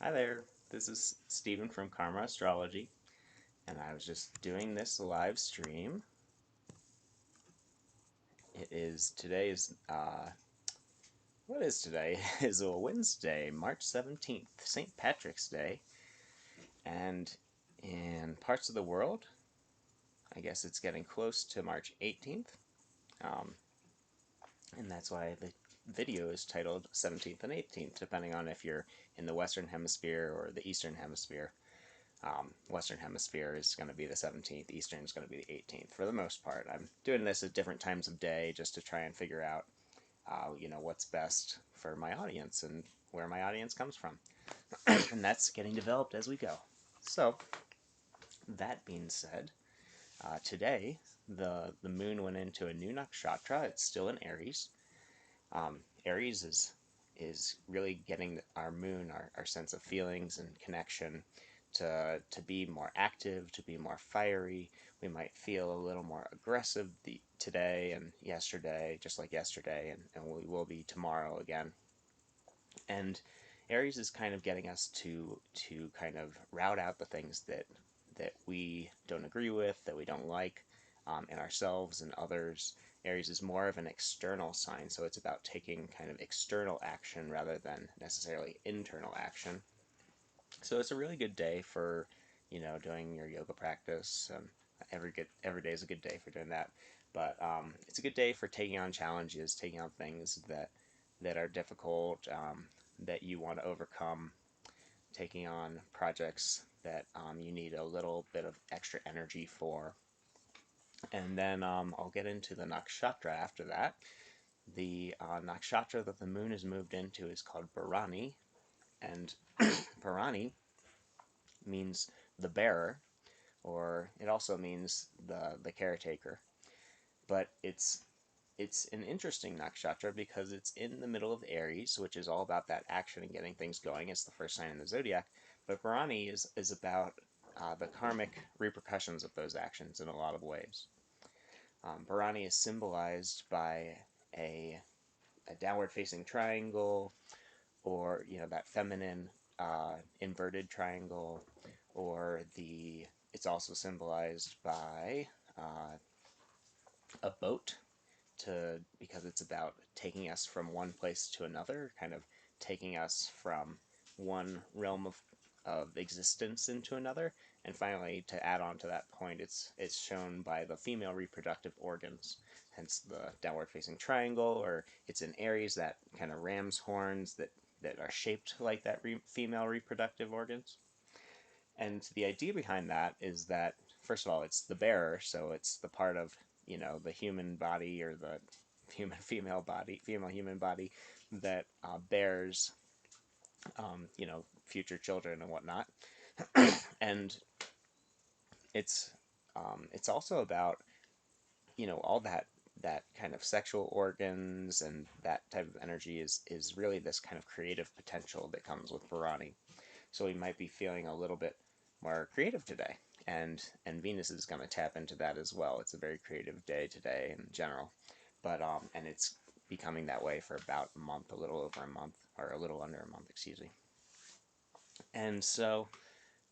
Hi there, this is Stephen from Karma Astrology, and I was just doing this live stream. Today's, what is today? It is a Wednesday, March 17th, St. Patrick's Day, and in parts of the world, I guess it's getting close to March 18th, um, and that's why the video is titled 17th and 18th, depending on if you're in the Western Hemisphere or the Eastern Hemisphere. Western Hemisphere is going to be the 17th, Eastern is going to be the 18th for the most part. I'm doing this at different times of day just to try and figure out, what's best for my audience and where my audience comes from. And that's getting developed as we go. So, that being said, today the moon went into a new nakshatra. It's still in Aries. Aries is really getting our moon, our sense of feelings and connection to be more active, to be more fiery. We might feel a little more aggressive today and yesterday, just like yesterday, and we will be tomorrow again. And Aries is kind of getting us to kind of route out the things that we don't agree with, that we don't like, in ourselves and others. Aries is more of an external sign, so it's about taking kind of external action rather than necessarily internal action. So it's a really good day for, doing your yoga practice. Every day is a good day for doing that. But it's a good day for taking on challenges, taking on things that are difficult, that you want to overcome, taking on projects that you need a little bit of extra energy for. And then I'll get into the nakshatra after that. The nakshatra that the moon is moved into is called Bharani, and Bharani means the bearer, or it also means the caretaker. But it's an interesting nakshatra because it's in the middle of Aries, which is all about that action and getting things going. It's the first sign in the zodiac. But Bharani is about the karmic repercussions of those actions in a lot of ways. Bharani is symbolized by a, a downward facing triangle, or that feminine inverted triangle, or it's also symbolized by a boat, because it's about taking us from one place to another, kind of taking us from one realm of existence into another. And finally, to add on to that point, it's shown by the female reproductive organs, hence the downward facing triangle, or it's in Aries, that kind of ram's horns that are shaped like that female reproductive organs. And the idea behind that is that, first of all, it's the bearer, so it's the part of, the human body, or the female human body, that bears, future children and whatnot. And it's it's also about, all that kind of sexual organs, and that type of energy is really this kind of creative potential that comes with Bharani. So we might be feeling a little bit more creative today, and Venus is going to tap into that as well. It's a very creative day today in general, but and it's becoming that way for about a month, a little over a month, or a little under a month, excuse me. And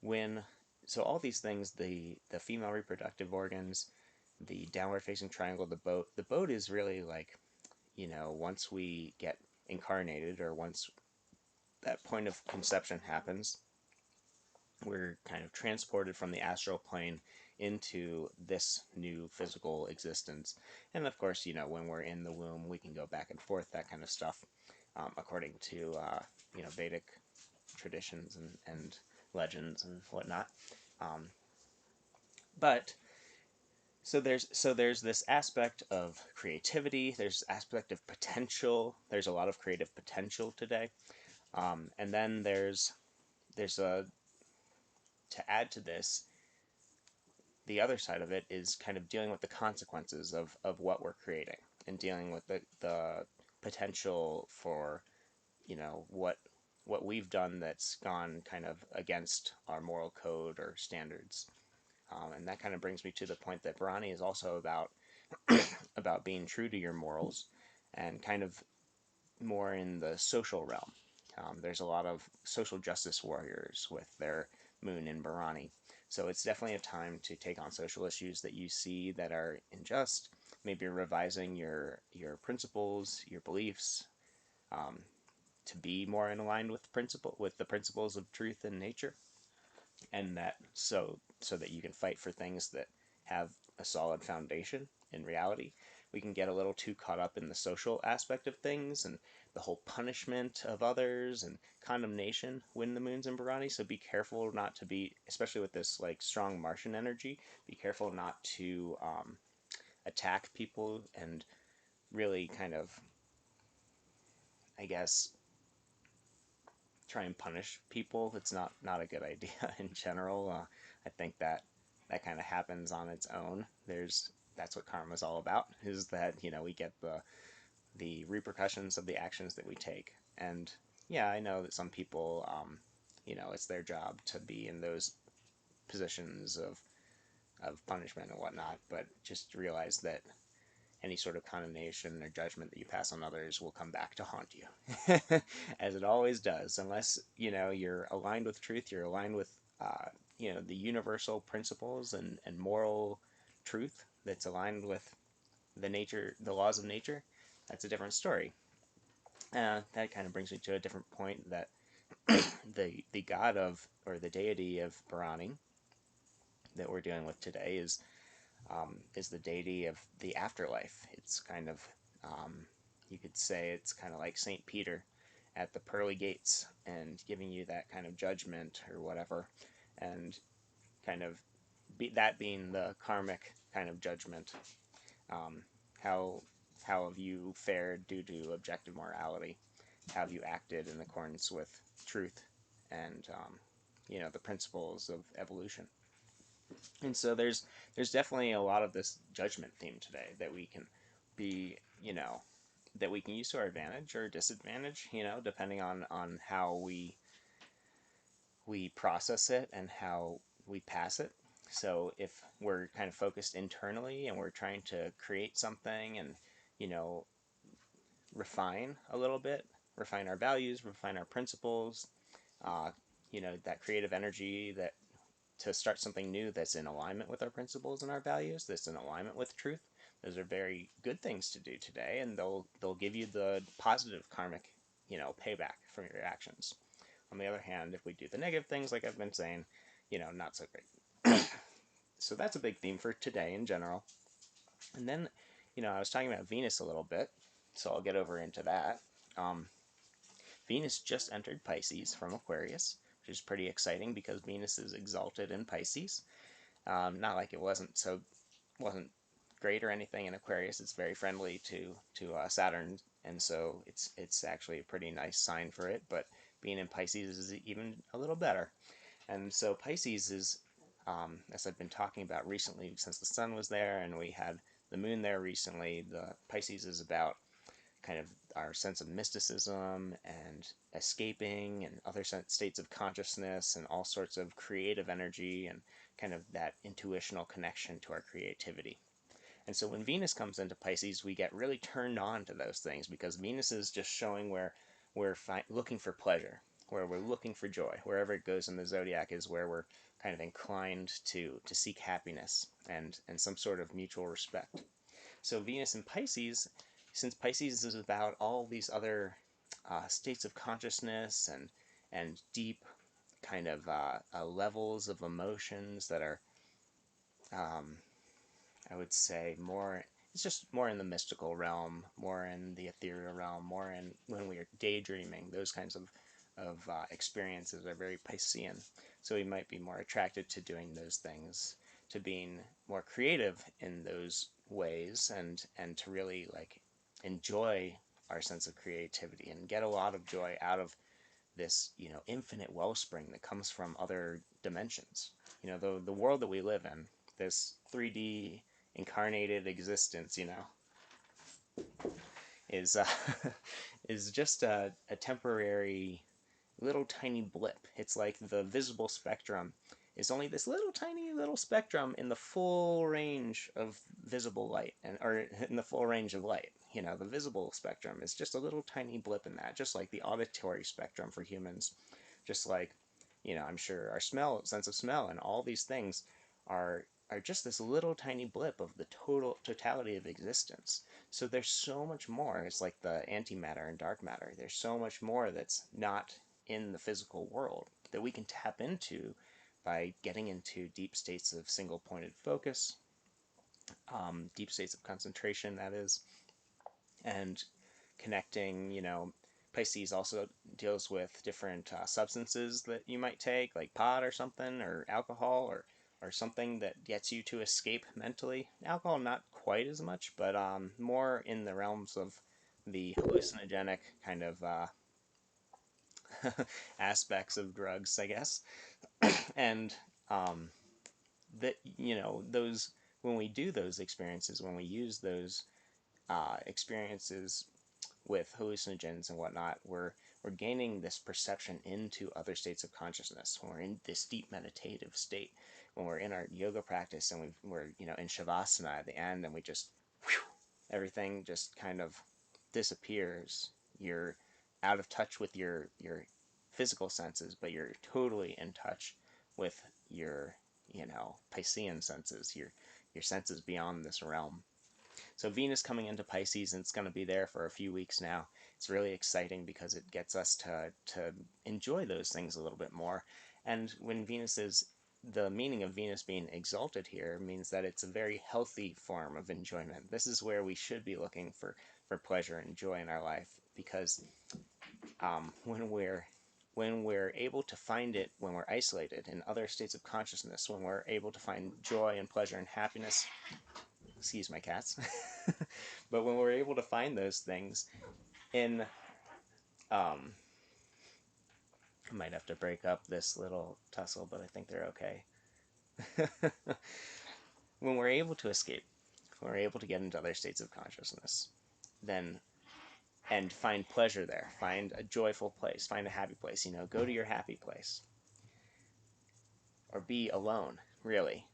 when so all these things, the female reproductive organs, the downward facing triangle, the boat is really like, once we get incarnated, or once that point of conception happens, we're kind of transported from the astral plane into this new physical existence. And of course, when we're in the womb, we can go back and forth, that kind of stuff, according to Vedic traditions and legends and whatnot. Um, but there's this aspect of creativity. There's this aspect of potential. There's a lot of creative potential today, and then there's a to add to this, the other side of it is kind of dealing with the consequences of what we're creating, and dealing with the potential for, what we've done that's gone kind of against our moral code or standards. And that kind of brings me to the point that Bharani is also about being true to your morals, and kind of more in the social realm. There's a lot of social justice warriors with their moon in Bharani. So it's definitely a time to take on social issues that you see that are unjust. Maybe revising your principles, your beliefs, um, to be more in line with the principles of truth and nature, and that so that you can fight for things that have a solid foundation in reality. We can get a little too caught up in the social aspect of things and the whole punishment of others and condemnation when the moon's in Bharani. So be careful not to be, especially with this like strong Martian energy, be careful not to attack people and really kind of, I guess, try and punish people. It's not a good idea in general. I think that that kind of happens on its own. That's what karma is all about. Is that we get the repercussions of the actions that we take. And yeah, I know that some people, it's their job to be in those positions of punishment and whatnot. But just realize that any sort of condemnation or judgment that you pass on others will come back to haunt you, as it always does, unless you're aligned with truth, you're aligned with the universal principles and moral truth that's aligned with the laws of nature. That's a different story. That kind of brings me to a different point that the god of or the deity of Bharani that we're dealing with today is the deity of the afterlife. It's kind of, you could say it's kind of like St. Peter at the pearly gates and giving you that kind of judgment or whatever, and kind of that being the karmic kind of judgment. Um, how how have you fared due to objective morality? How have you acted in accordance with truth and the principles of evolution? And so there's definitely a lot of this judgment theme today that we can be, that we can use to our advantage or disadvantage, depending on how we process it and how we pass it. So if we're kind of focused internally and we're trying to create something and, you know, refine a little bit, refine our values, refine our principles, uh, that creative energy that to start something new that's in alignment with our principles and our values, that's in alignment with truth. Those are very good things to do today, and they'll give you the positive karmic, payback from your actions. On the other hand, if we do the negative things, like I've been saying, not so great. So that's a big theme for today in general. And then, I was talking about Venus a little bit, so I'll get over into that. Um, Venus just entered Pisces from Aquarius, which is pretty exciting because Venus is exalted in Pisces. Not like it wasn't great or anything in Aquarius. It's very friendly to Saturn, and so it's actually a pretty nice sign for it. But being in Pisces is even a little better. And so Pisces is, as I've been talking about recently, since the sun was there and we had the moon there recently. The Pisces is about kind of our sense of mysticism and escaping and other states of consciousness and all sorts of creative energy and kind of that intuitional connection to our creativity. And so when Venus comes into Pisces, we get really turned on to those things because Venus is just showing where we're looking for pleasure, where we're looking for joy. Wherever it goes in the zodiac is where we're kind of inclined to seek happiness and some sort of mutual respect. So Venus in Pisces, since Pisces is about all these other states of consciousness and deep kind of levels of emotions that are, um, I would say, more. It's just more in the mystical realm, more in the ethereal realm, more in when we are daydreaming. Those kinds of experiences are very Piscean. So we might be more attracted to doing those things, to being more creative in those ways, and to really like enjoy our sense of creativity and get a lot of joy out of this infinite wellspring that comes from other dimensions. The world that we live in, this 3D incarnated existence, is is just a temporary little tiny blip. It's like the visible spectrum is only this little tiny little spectrum in the full range of visible light, or in the full range of light. the visible spectrum is just a little tiny blip in that, just like the auditory spectrum for humans, just like, I'm sure our sense of smell, and all these things are just this little tiny blip of the totality of existence. So there's so much more. It's like the antimatter and dark matter. There's so much more that's not in the physical world that we can tap into by getting into deep states of single pointed focus, deep states of concentration, that is, and connecting. Pisces also deals with different substances that you might take, like pot or something, or alcohol, or something that gets you to escape mentally. Alcohol, not quite as much, but more in the realms of the hallucinogenic kind of aspects of drugs, I guess. And um, that, those, when we do those experiences, when we use those experiences with hallucinogens and whatnot, we're gaining this perception into other states of consciousness. When we're in this deep meditative state, when we're in our yoga practice and we're in shavasana at the end, and we just whew, everything just kind of disappears. You're out of touch with your physical senses, but you're totally in touch with your Piscean senses, your senses beyond this realm. So Venus coming into Pisces, and it's going to be there for a few weeks now. It's really exciting because it gets us to enjoy those things a little bit more. And when Venus is, the meaning of Venus being exalted here means that it's a very healthy form of enjoyment. This is where we should be looking for pleasure and joy in our life, because when we're able to find it, when we're isolated in other states of consciousness, when we're able to find joy and pleasure and happiness, excuse my cats, but when we're able to find those things in, I might have to break up this little tussle, but I think they're okay. When we're able to escape, when we're able to get into other states of consciousness, then, and find pleasure there, find a joyful place, find a happy place, go to your happy place, or be alone, really,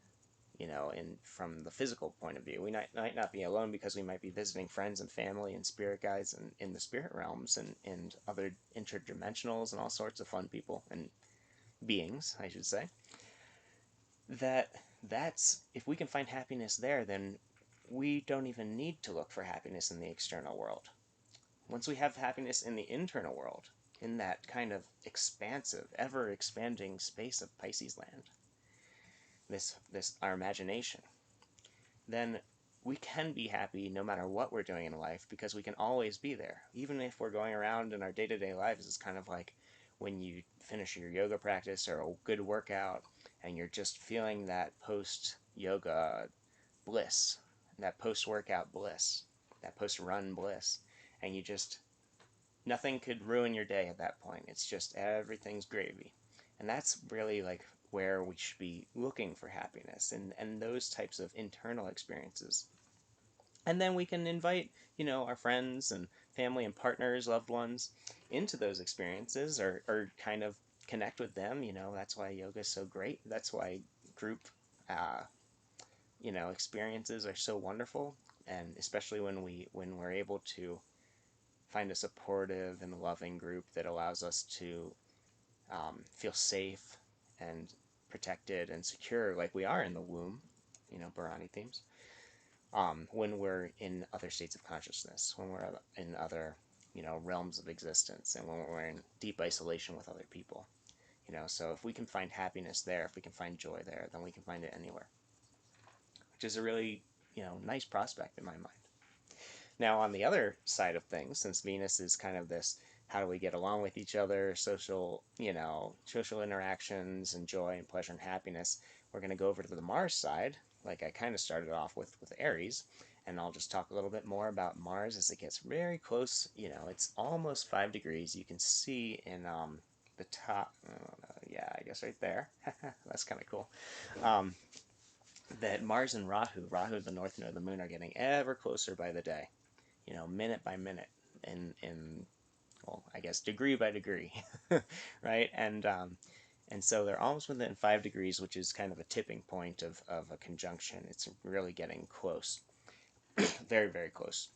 from the physical point of view. We might not be alone because we might be visiting friends and family and spirit guides and in the spirit realms and other interdimensionals and all sorts of fun people and beings, I should say. That's, if we can find happiness there, then we don't even need to look for happiness in the external world. Once we have happiness in the internal world, in that kind of expansive, ever-expanding space of Pisces land, this our imagination, then we can be happy no matter what we're doing in life, because we can always be there. Even if we're going around in our day-to-day lives, it's kind of like when you finish your yoga practice or a good workout, and you're just feeling that post-yoga bliss, that post-workout bliss, that post-run bliss, and nothing could ruin your day at that point. It's just everything's gravy. And that's really like where we should be looking for happiness, and those types of internal experiences. And then we can invite, our friends and family and partners, loved ones, into those experiences, or kind of connect with them. That's why yoga is so great. That's why group, uh, experiences are so wonderful. And especially when we're able to find a supportive and loving group that allows us to feel safe and protected and secure, like we are in the womb, Bharani themes, when we're in other states of consciousness, when we're in other, realms of existence, and when we're in deep isolation with other people. So if we can find happiness there, if we can find joy there, then we can find it anywhere, which is a really, nice prospect in my mind. Now, on the other side of things, since Venus is kind of this, how do we get along with each other, social interactions and joy and pleasure and happiness, we're going to go over to the Mars side, like I kind of started off with Aries, and I'll just talk a little bit more about Mars as it gets very close. It's almost 5 degrees. You can see in the top, yeah, I guess right there. That's kind of cool. That Mars and Rahu, the north node of the moon, are getting ever closer by the day, minute by minute, in well, I guess degree by degree, right? And so they're almost within 5 degrees, which is kind of a tipping point of a conjunction. It's really getting close, very, very close.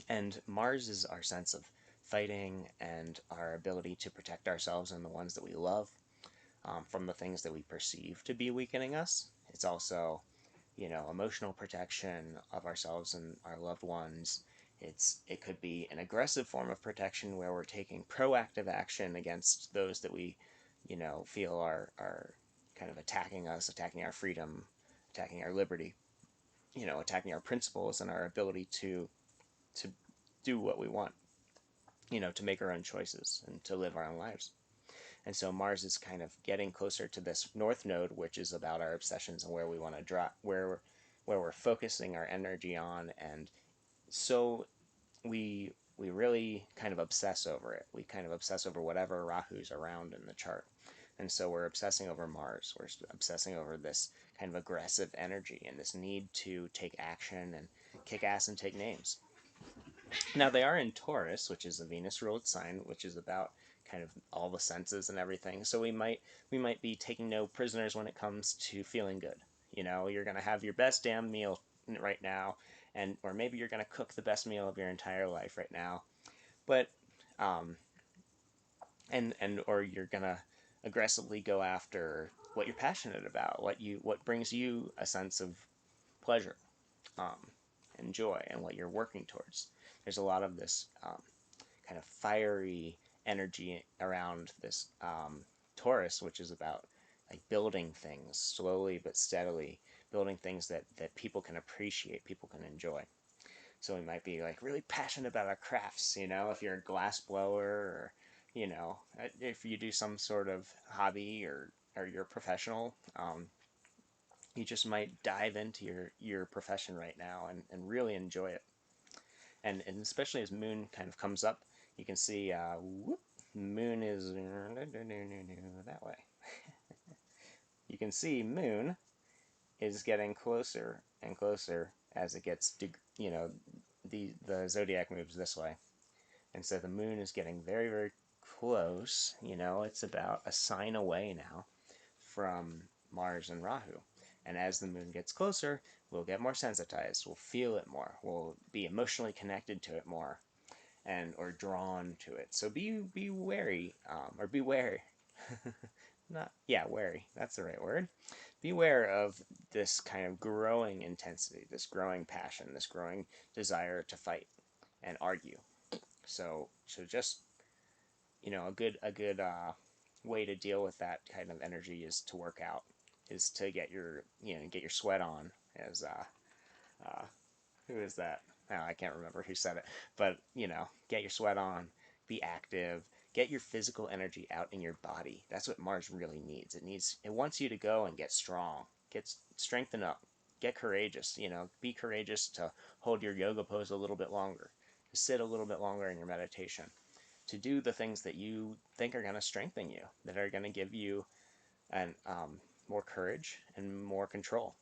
And Mars is our sense of fighting and our ability to protect ourselves and the ones that we love from the things that we perceive to be weakening us. It's also, emotional protection of ourselves and our loved ones. It could be an aggressive form of protection where we're taking proactive action against those that we, feel are kind of attacking us, attacking our freedom, attacking our liberty, attacking our principles and our ability to do what we want, to make our own choices and to live our own lives. And so Mars is kind of getting closer to this north node, which is about our obsessions and where we want to drop, where we're focusing our energy on. And so we really kind of obsess over it. We kind of obsess over whatever Rahu's around in the chart. And so we're obsessing over Mars. We're obsessing over this kind of aggressive energy and this need to take action and kick ass and take names. Now they are in Taurus, which is a Venus ruled sign, which is about kind of all the senses and everything. So we might be taking no prisoners when it comes to feeling good. You're gonna have your best damn meal right now, and or maybe you're gonna cook the best meal of your entire life right now. But and or you're gonna aggressively go after what you're passionate about, what brings you a sense of pleasure and joy, and what you're working towards. There's a lot of this kind of fiery energy around this Taurus, which is about like building things slowly but steadily, building things that people can appreciate, people can enjoy. So we might be like really passionate about our crafts, if you're a glass blower, or if you do some sort of hobby, or you're a professional. You just might dive into your profession right now and really enjoy it. And especially as Moon kind of comes up, you can see Moon is that way. You can see Moon is getting closer and closer as it gets, the zodiac moves this way, and so the Moon is getting very, very close. It's about a sign away now from Mars and Rahu. And as the Moon gets closer, we'll get more sensitized. We'll feel it more. We'll be emotionally connected to it more, and or drawn to it. So be wary, or beware. Not wary. That's the right word. Beware of this kind of growing intensity, this growing passion, this growing desire to fight and argue. So just a good way to deal with that kind of energy is to work out, is to get your sweat on. As who is that? Oh, I can't remember who said it, but get your sweat on, be active, get your physical energy out in your body. That's what Mars really needs. It wants you to go and get strong, strengthen up, get courageous. Be courageous to hold your yoga pose a little bit longer, to sit a little bit longer in your meditation, to do the things that you think are going to strengthen you, that are going to give you an more courage and more control.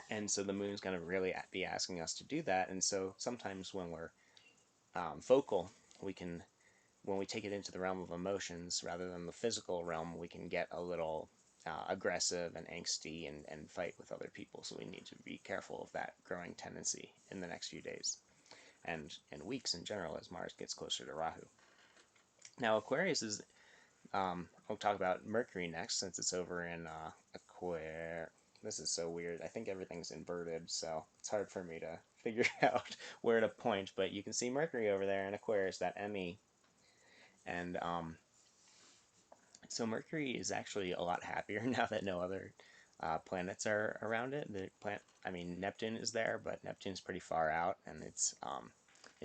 And so the Moon's going to really be asking us to do that. And so sometimes when we're vocal, we can, when we take it into the realm of emotions rather than the physical realm, we can get a little aggressive and angsty, and fight with other people. So we need to be careful of that growing tendency in the next few days and weeks in general as Mars gets closer to Rahu. Now Aquarius is, I'll talk about Mercury next, since it's over in Aquarius. This is so weird. I think everything's inverted, so it's hard for me to figure out where to point. But you can see Mercury over there in Aquarius, that ME. And so Mercury is actually a lot happier now that no other planets are around it. Neptune is there, but Neptune's pretty far out, and it's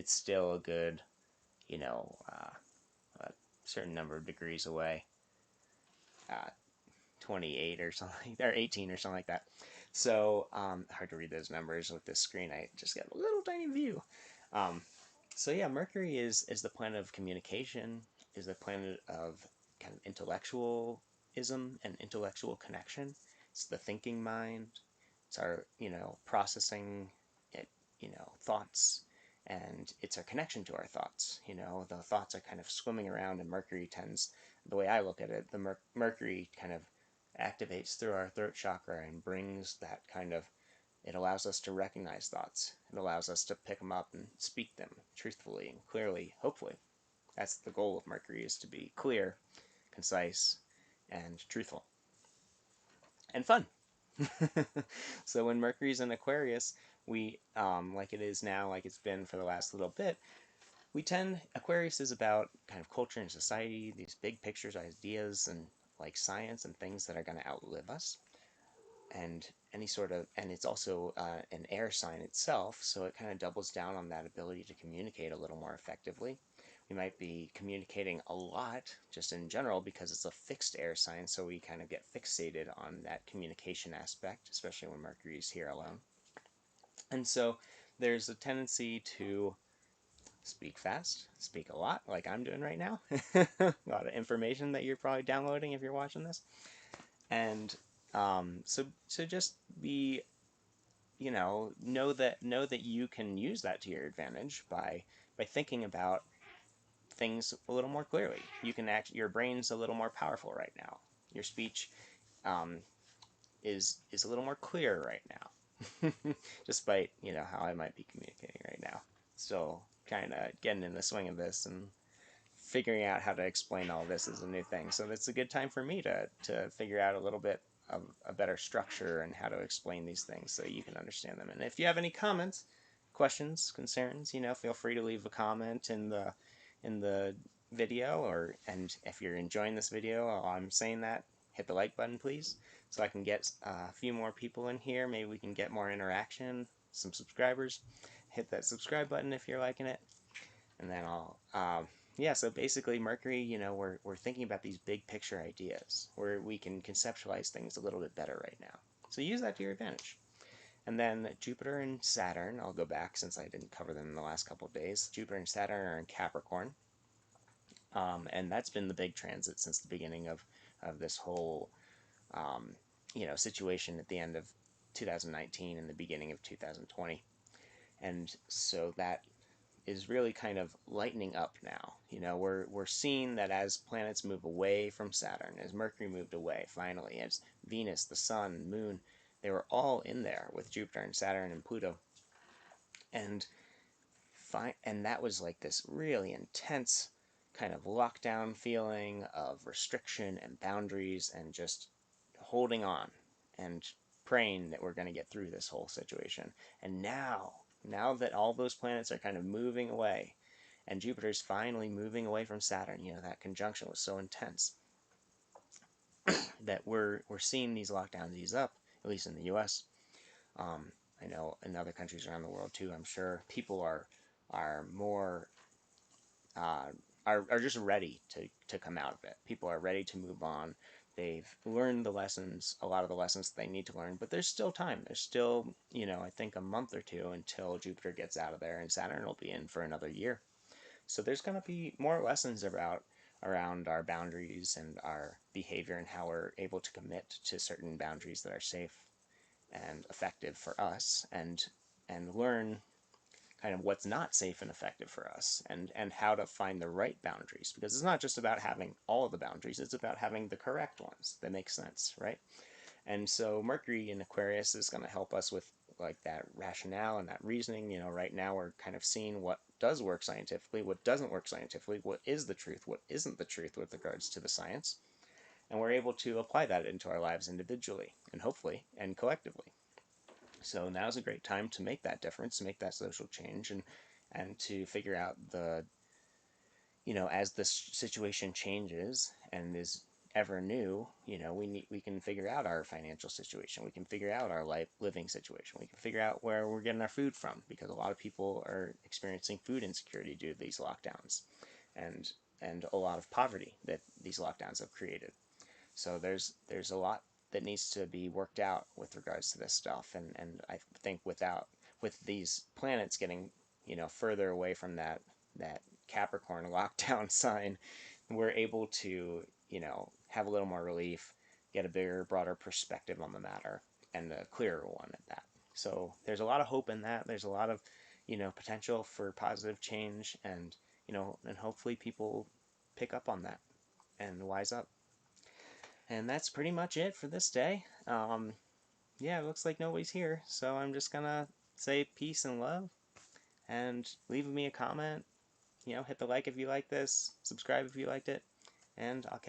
still a good, a certain number of degrees away. 28 or something, or 18 or something like that. So hard to read those numbers with this screen. I just got a little tiny view. Um, so yeah, Mercury is the planet of communication, is the planet of kind of intellectualism and intellectual connection. It's the thinking mind. It's our processing it, thoughts, and it's our connection to our thoughts. The thoughts are kind of swimming around, and Mercury tends, the way I look at it, the Mercury kind of activates through our throat chakra and brings that kind of It allows us to recognize thoughts. It allows us to pick them up and speak them truthfully and clearly, hopefully. That's the goal of Mercury, is to be clear, concise, and truthful. And fun. So when Mercury's in Aquarius, we, like it is now, like it's been for the last little bit, Aquarius is about kind of culture and society, these big pictures, ideas, and like science and things that are going to outlive us. And it's also an air sign itself, so it kind of doubles down on that ability to communicate a little more effectively. We might be communicating a lot just in general because it's a fixed air sign, so we kind of get fixated on that communication aspect, especially when Mercury is here alone. And so there's a tendency to speak fast, speak a lot, like I'm doing right now. A lot of information that you're probably downloading if you're watching this. And so just be, know that you can use that to your advantage by thinking about things a little more clearly. You can your brain's a little more powerful right now. Your speech um, is a little more clear right now, despite how I might be communicating right now. Still kind of getting in the swing of this and figuring out how to explain all this is a new thing. So it's a good time for me to figure out a little bit of a better structure and how to explain these things so you can understand them. And if you have any comments, questions, concerns, feel free to leave a comment in the video, and if you're enjoying this video while I'm saying that, hit the like button, please, so I can get a few more people in here. Maybe we can get more interaction, some subscribers. Hit that subscribe button if you're liking it, and then yeah, so basically Mercury, we're thinking about these big picture ideas where we can conceptualize things a little bit better right now. So use that to your advantage. And then Jupiter and Saturn, I'll go back since I didn't cover them in the last couple of days. Jupiter and Saturn are in Capricorn, and that's been the big transit since the beginning of this whole situation at the end of 2019 and the beginning of 2020. And so that is really kind of lightening up now. We're seeing that as planets move away from Saturn, as Mercury moved away finally, as Venus, the Sun, Moon, they were all in there with Jupiter and Saturn and Pluto. And and that was like this really intense kind of lockdown feeling of restriction and boundaries and just holding on and praying that we're going to get through this whole situation. And now that all those planets are kind of moving away and Jupiter's finally moving away from Saturn, that conjunction was so intense that we're seeing these lockdowns ease up, at least in the US. I know in other countries around the world too, I'm sure people are more are just ready to come out of it. People are ready to move on. They've learned the lessons, a lot of the lessons they need to learn, but there's still time. There's still, I think a month or two until Jupiter gets out of there and Saturn will be in for another year. So there's going to be more lessons around our boundaries and our behavior and how we're able to commit to certain boundaries that are safe and effective for us, and learn kind of what's not safe and effective for us, and how to find the right boundaries, because it's not just about having all of the boundaries, it's about having the correct ones that make sense, right? And so Mercury in Aquarius is going to help us with like that rationale and that reasoning. Right now we're kind of seeing what does work scientifically, what doesn't work scientifically, what is the truth, what isn't the truth with regards to the science, and we're able to apply that into our lives individually and hopefully and collectively. So now's a great time to make that difference, to make that social change, and to figure out as this situation changes and is ever new, we can figure out our financial situation, we can figure out our living situation, we can figure out where we're getting our food from, because a lot of people are experiencing food insecurity due to these lockdowns, and a lot of poverty that these lockdowns have created. So there's a lot that needs to be worked out with regards to this stuff, and I think with these planets getting further away from that Capricorn lockdown sign, we're able to have a little more relief, get a bigger, broader perspective on the matter, and a clearer one at that. So there's a lot of hope in that. There's a lot of potential for positive change, and hopefully people pick up on that and wise up. And that's pretty much it for this day. yeah, it looks like nobody's here, so I'm just gonna say peace and love, and leave me a comment. Hit the like if you like this, subscribe if you liked it, and I'll catch you